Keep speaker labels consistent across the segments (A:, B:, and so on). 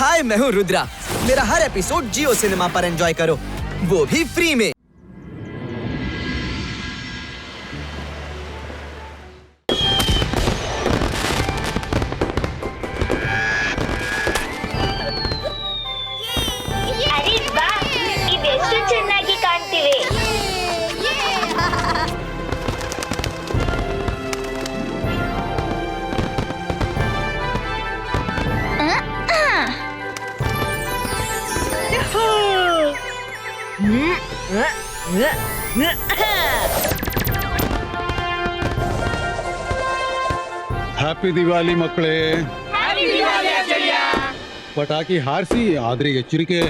A: हाय, मैं हूँ रुद्रा। मेरा हर एपिसोड जियो सिनेमा पर एंजॉय करो, वो भी फ्री में।
B: ಅರೆ ಬಾ, ಇದೆಷ್ಟು ಚೆನ್ನಾಗಿ ಕಾಣ್ತಿವೆ.
C: ಹ್ಯಾಪಿ ದಿವಾಲಿ ಮಕ್ಕಳೇ. ಪಟಾಕಿ ಹಾರಿಸಿ, ಆದ್ರೆ ಎಚ್ಚರಿಕೆ.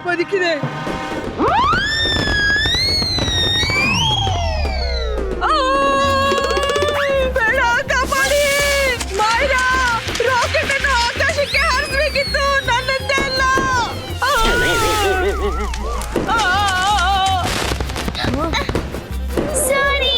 D: ಬದುಕಿದೆ. ಬೇಡ, ಕಾಪಾಡಿ. ಮಾಯ್ರಾ, ರಾಕೆಟ್ ಅನ್ನು ಆಕಾಶಕ್ಕೆ ಹಾರಿಸಬೇಕಿತ್ತು, ನನ್ನಂತೆ ಅಲ್ಲ.
B: ಸಾರಿ.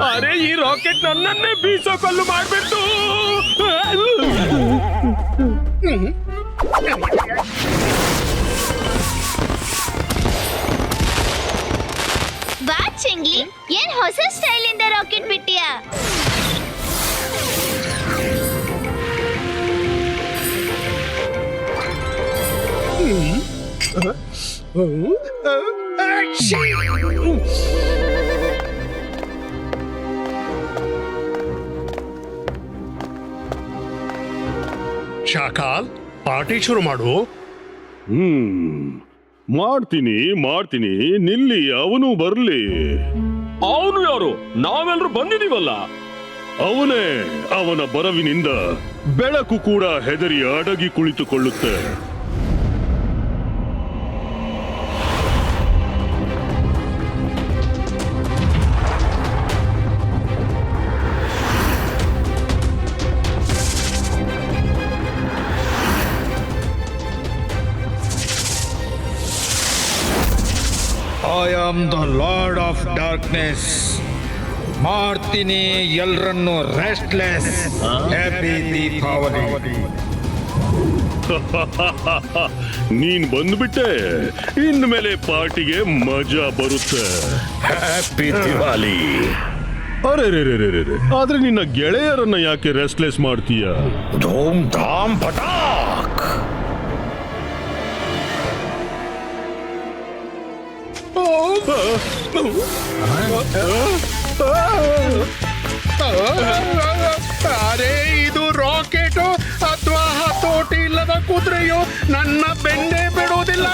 E: ಅರೆ, ಈ ರಾಕೆಟ್ ನನ್ನನ್ನೇ ಬೀಸೋ ಕಲ್ಲು ಮಾಡ್ಬಿಟ್ಟು.
B: ಬಾ ಚಿಂಗ್ಲಿ, ಏನ್ ಹೊಸ ಸ್ಟೈಲ್ ಇಂದ ರಾಕೆಟ್ ಬಿಟ್ಟಿಯಾ?
E: ಶಾಕಾಲ್, ಪಾರ್ಟಿ ಶುರು ಮಾಡು.
F: ಮಾಡ್ತೀನಿ ನಿಲ್ಲಿ, ಅವನು ಬರ್ಲಿ. ಅವನು ಯಾರು? ನಾವೆಲ್ಲರೂ ಬಂದಿದೀವಲ್ಲ. ಅವನೇ. ಅವನ ಬರವಿನಿಂದ ಬೆಳಕು ಕೂಡ ಹೆದರಿ ಅಡಗಿ ಕುಳಿತುಕೊಳ್ಳುತ್ತೆ.
G: I am the lord of darkness. ಮಾಡ್ತೀನಿ ಎಲ್ರನ್ನು ರೆಸ್ಟ್ಲೆಸ್. ಹ್ಯಾಪಿ ದೀಪಾವಳಿ.
F: ನೀನ್ ಬಂದ್ಬಿಟ್ಟೆ, ಇನ್ಮೇಲೆ ಪಾರ್ಟಿಗೆ ಮಜಾ ಬರುತ್ತೆ.
G: ಹ್ಯಾಪಿ ದಿವಾಲಿ.
F: ಅರೆ ಆದ್ರೆ ನಿನ್ನ ಗೆಳೆಯರನ್ನ ಯಾಕೆ ರೆಸ್ಟ್ಲೆಸ್ ಮಾಡ್ತೀಯ?
G: ಧೂಮ್ ಧಾಮ್ ಪಟಾಕ್.
E: ಅರೆ, ಇದು ರಾಕೆಟು ಅಥವಾ ಹತೋಟಿ ಇಲ್ಲದ ಕುದುರೆಯೋ? ನನ್ನ ಬೆನ್ನೆ ಬಿಡೋದಿಲ್ಲ.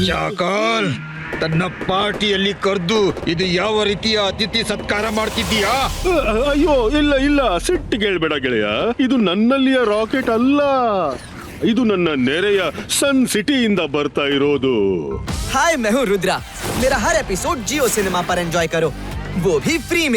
G: ಶಾಕಾಲ್, ತನ್ನ ಪಾರ್ಟಿಯಲ್ಲಿ ಕರೆದು ಇದು ಯಾವ ರೀತಿಯ ಅತಿಥಿ ಸತ್ಕಾರ ಮಾಡ್ತಿದ್ದೀಯಾ?
F: ಅಯ್ಯೋ, ಇಲ್ಲ, ಸಿಟ್ಟಿಗೇಳ್ಬೇಡ ಗೆಳೆಯ. ಇದು ನನ್ನಲ್ಲಿಯ ರಾಕೆಟ್ ಅಲ್ಲ, ಇದು ನನ್ನ ನೆರೆಯ ಸನ್ ಸಿಟಿಯಿಂದ ಬರ್ತಾ ಇರೋದು.
A: हाय, मैं हूँ रुद्रा। मेरा हर एपिसोड जियो सिनेमा पर एंजॉय करो, वो भी फ्री में।